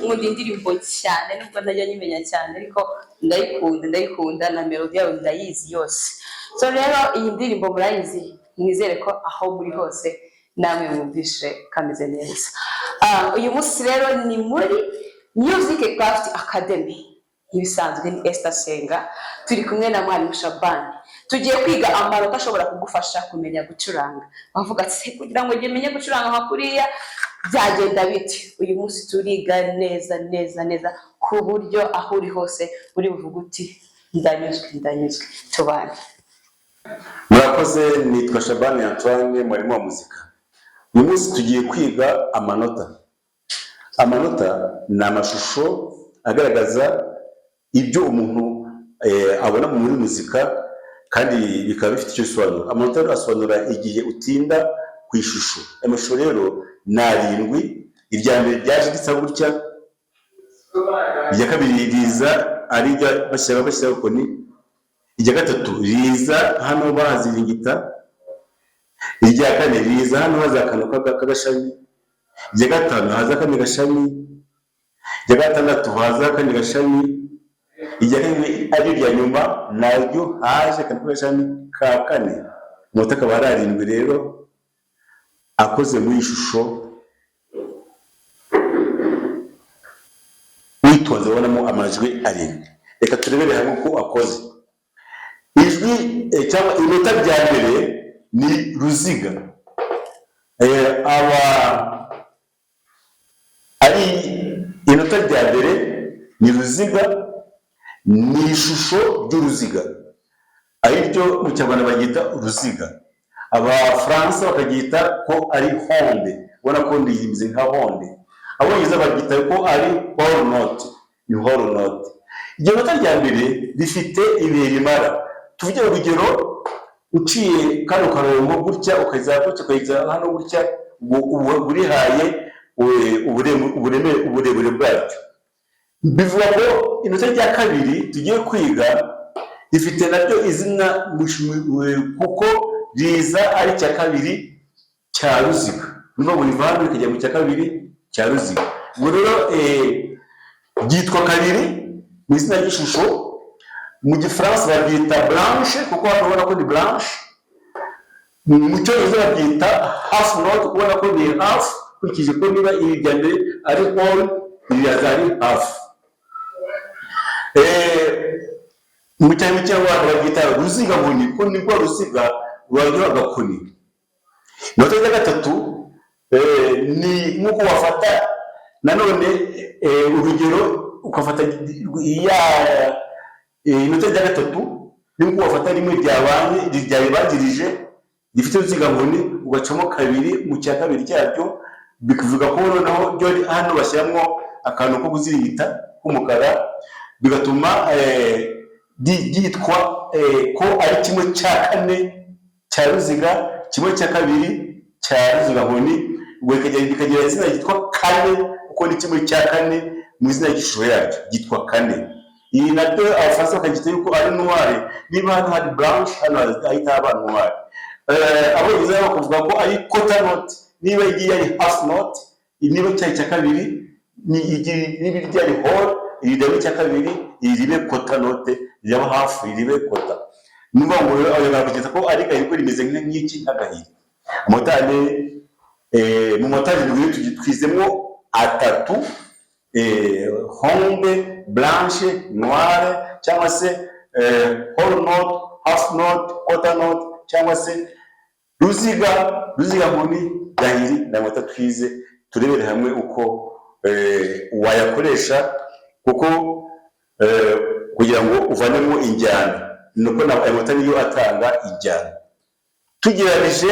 nkunda indirimbo cyane nubwo ntajya nyimenya cyane ariko ndayikunda na melody yayo ndayizi yose. So rero iyi ndirimbo murayizi, mwizere ko aho muri hose namwe mwumvishe kameze neza. Uyu munsi rero ni muri Music Craft Academy, ibisanzwe ni Esther Senga, turi kumwe na mwarimu Shabani. Tugiye kwiga amanota ashobora kugufasha kumenya gucuranga. Bavuga ati kugira ngo menye gucuranga makuriya byagenda biti. Uyu munsi turiga neza ku buryo aho uri hose uri buvuga uti ndanyuzwe tubane. Murakoze, nitwa Shabani Antoine, mwarimu wa muzika. Uyu munsi tugiye kwiga amanota. Amanota ni amashusho agaragaza ibyo umuntu abona muri muzika kandi bikaba bifite icyo bisobanura. Amanota asobanura igihe utinda ku ishusho. Amashusho rero ni 7. Irya mbere ryaje gisa gutya, irya kabiri riza ari bashyira koni, irya gatatu riza hano bahaziringita, irya kane riza hano hazakanoka kagashami, irya gatanu haza akandi gashami, irya gatandatu haza akandi gashami, irya kane ari irya nyuma naryo haje akandi gashami ka kane. Amanota akaba ari 7 rero akoze muri ishusho. Witonze ubonamo amajwi 7. Reka turebere hamwe uko akoze. Ijwi cyangwa inota rya mbere ni ruziga. Inota rya mbere ni ruziga, ni ishusho ry'uruziga. Aribyo mu Kinyarwanda bagita uruziga. Abafaransa bakagita ko ari honde. Ubona ko ndiyimize nka honde. Abongereza bagita ko ari whole note. Ni whole note. Iryo nota rya mbere rifite ibihe rimara. Tuvuge urugero, uciye kano karongo gutya ukaza hano gutya, burihaye uburebure bwacyo. Bivuga ko inota rya kabiri tugiye kwiga rifite naryo izina kuko riza ari cya kabiri cya ruziga. Niba buri vandu rikajya mu cya kabiri cya ruziga. Ubwo rero ryitwa kabiri mu izina ry'ishusho. Mu Gifaransa babyita blanche kuko ubona ko ni blanche. Mu Cyongereza babyita half note ubona ko ni half, kurikije ko niba iri rya mbere ari whole, iri ari half. Mu Kinyarwanda babyita ruziga nkoni, ko nibwo ruziga rwajya agakoni. Inota rya gatatu ni nk'uko wafata nanone urugero ukafata inota rya gatatu ni nk'uko wafata rimwe ryabanjirije rifite uruziga nkoni ugacamo kabiri mu cya kabiri cyaryo, bivuga ko noneho ryo hano bashyiramo akantu ko kuziringita k'umukara, bigatuma ryitwa ko ari 1/4 cya ruziga, 1/4 cya ruziga nkoni. Ubwo bikagira izina ryitwa kane kuko ni 1/4 mu izina ry'ishusho yaryo ryitwa kane. Iyi nabyo abafaransa bakagita yuko ari noire. Niba hano hari blanche, hano ahita haba noire. Abongereza bakavuga ko ari quarter note. Niba igiye ari half note, niba cyari cya kabiri niba ryari whole, iri cya kabiri iribe quarter note, yaba half iribe quarter. Niba ngo ayo bakagita ko ari gahiko rimeze nk'iki nk'agahiri. Amotane mu motaje twizemo 3: honde, blanche, noire, cyangwa se whole note, half note, quarter note, cyangwa se ruziga nkoni, gahiri na mota twize. Turebere hamwe uko wayakoresha kuko kugira ngo uvanemo injyana, nuko na amota niyo atanga injyana. Tugereranyije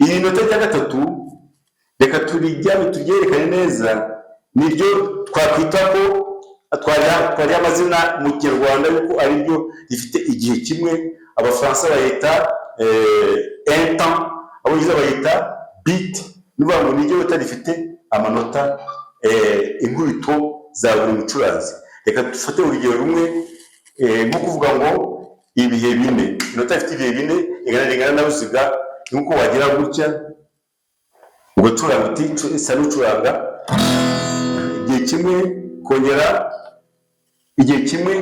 iri nota rya gatatu, reka turyerekane neza. Niryo twakwita ko twari amazina mu Kinyarwanda yuko ari byo rifite igihe kimwe. Abafaransa bayita un temps, abongereza bayita beat. Niba ngo niryo nota rifite amanota inkubito za buri mucuranzi. Reka dufate urugero rumwe, nko kuvuga ngo ibihe 4. Inota ifite ibihe 4 ingana na ruziga. Nuko wagira gutya ugacuranga uti isa n'ucuranga igihe kimwe, kongera igihe kimwe.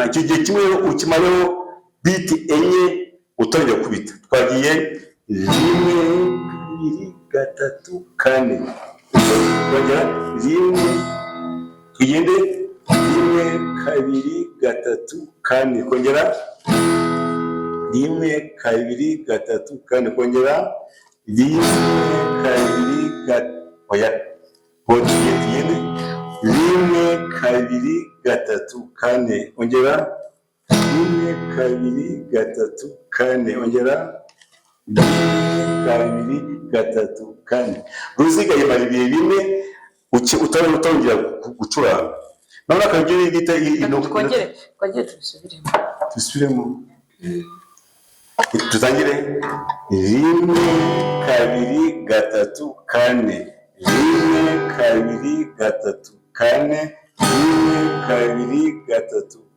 Icyo gihe kimwe ukimareho biti enye utongera kubita. Twagiye 1 2 3 4, kongera 1, tugende 1 2 3 4, kongera 1 2 3 4, kongera 1 2 3, oya, tugende 1 2 3 4, ongera 1 2 3 4, ongera 1 2 3 4. Ruziga yimara ibihe bine utongera gucuranga. None akagera igita kongere tubisubiremo. Tutangire 1 2 3 4, 1 2 3 4, 1 2 3 4,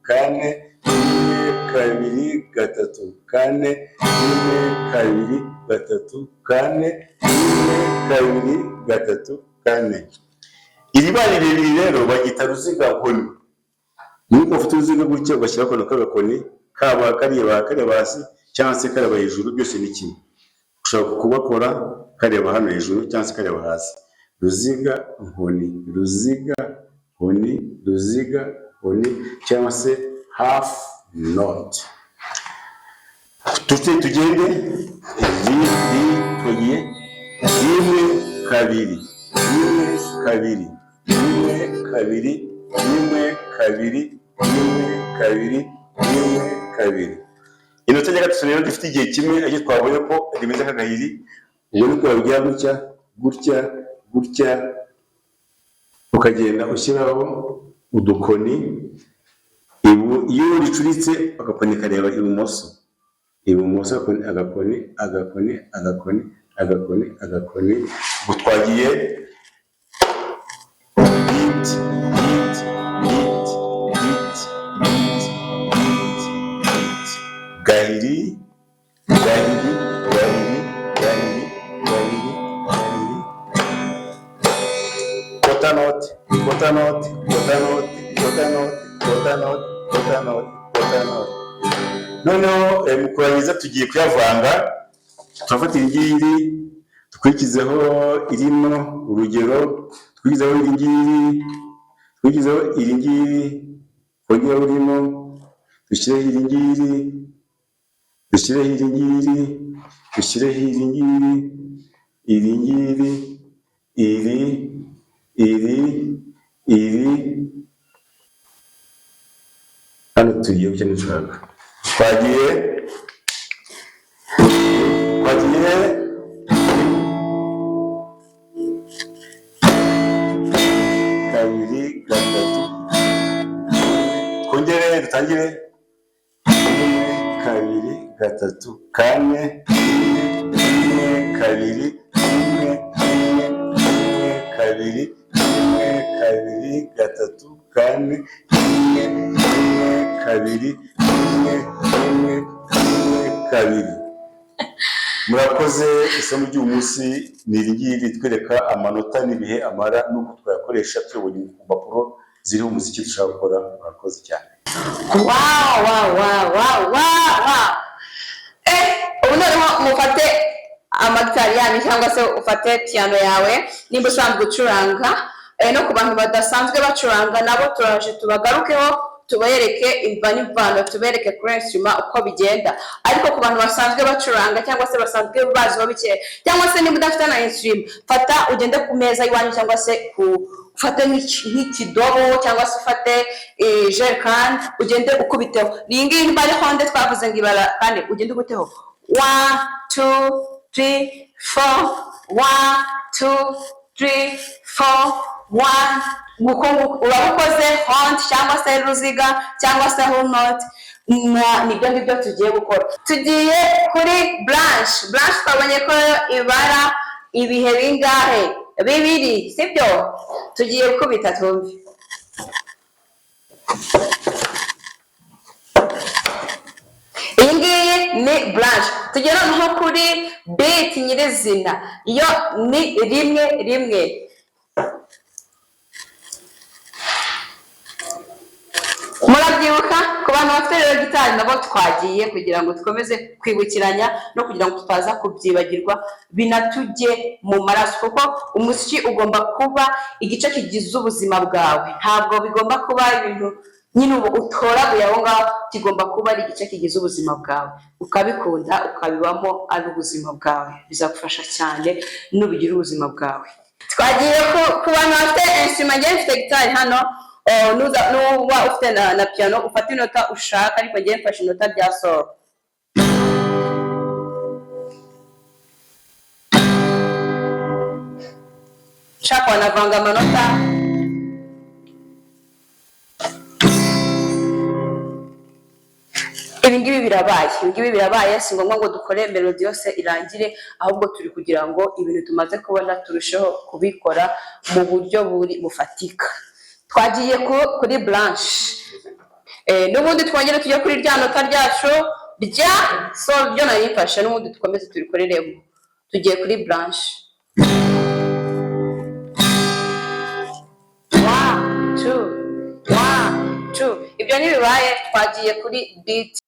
1 2 3 4, 1 2 3 4, 1 2 3 4. Iri bari rirerire rero bagita ruziga nkoni. Nuko ufite uruziga gutya ugashyira akantu k'agakoni, kaba kareba hasi cyangwa se kareba hejuru, byose ni kimwe. Ushobora kubakora kareba hano hejuru cyangwa se kareba hasi. Ruziga nkoni, ruziga nkoni, ruziga nkoni, cyangwa se half note. Tugende tugiye 1 2 1 2 1 2 1 2 1 2. Inota rya gatatu rero dufite igihe kimwe, aho twabonye ko rimeze nk'agahiri. Ubwo ni ko babigira gutya, ukagenda ushyiraho udukoni. Iyo ricuritse agakoni kareba ibumoso, agakoni. Ubwo twagiye hit, gahiri, quarter note. Noneho mu kurangiza tugiye kuyavanga. Turafata ingiri dukurikizeho irino, urugero twigizeho ingiri, kongera urimo, dushyireho ingiri, hano tugiye gukina ushaka. Twagiye 2 3, twongere dutangire 1 2 3 4, 1 2 1 2 1 2 3 4, 1 2 Murakoze. Isomo ry'umunsi ni irigiri twereka amanota n'ibihe amara n'uko twayakoresha tuyobora ku mpapuro ziriho umuziki dushaka gukora. Murakoze cyane. Wow. Ubu noneho mufate amatari yanyu cyangwa se ufate piano yawe nimba usanzwe gucuranga. No ku bantu badasanzwe bacuranga nabo turaje tubagarukeho, tubereke imva n'imvano, tubereke kuri instrument uko bigenda. Ariko ku bantu basanzwe bacuranga cyangwa se basanzwe bazi bike, cyangwa se niba udafite na instrument, fata ugende ku meza iwanyu cyangwa se ufate nk'ikidobo cyangwa se ufate jerrycan, ugende ukubiteho. Iyi ngiyi niba ari honde twavuze ngo ibara, kandi ugende uguteho 1 2 3 4, 1 2 3 4 1. Urabukoze honde cyangwa se ruziga cyangwa se whole note. Nibyo ngibyo tugiye gukora. Tugiye kuri blanche. Twabonye ko ibara ibihe bingahe? 2, sibyo? Tugiye gukubita twumve. Iyi ngiyi ni blanche. Tugiye noneho kuri beat nyirizina, iyo ni rimwe. gitari nabo twagiye kugira ngo dukomeze kwibukiranya no kugira ngo tutaza kubyibagirwa binatujye mu maraso, kuko umuziki ugomba kuba igice kigize ubuzima bwawe, ntabwo bigomba kuba ibintu nyine ubu utoraguye aho ngaho, kigomba kuba ari igice kigize ubuzima bwawe, ukabikunda ukabibamo ari ubuzima bwawe, bizagufasha cyane nubigira ubuzima bwawe. Twagiye ku bantu bafite instrument, njye mfite gitari hano, nuba ufite na piano ufata inota ushaka, ariko njye mfashe inota rya sol. Nshaka wanavanga amanota, ibingibi birabaye, si ngombwa ngo dukore melodi yose irangire, ahubwo turi kugira ngo ibintu tumaze kubona turusheho kubikora mu buryo bufatika. Twagiye kuri blanche, n'ubundi twongere tujye kuri rya nota ryacu rya sol ryo narifashe, n'ubundi dukomeze turikoreremo. Tugiye kuri blanche, 1 2 1 2, ibyo ntibibaye, twagiye kuri beat.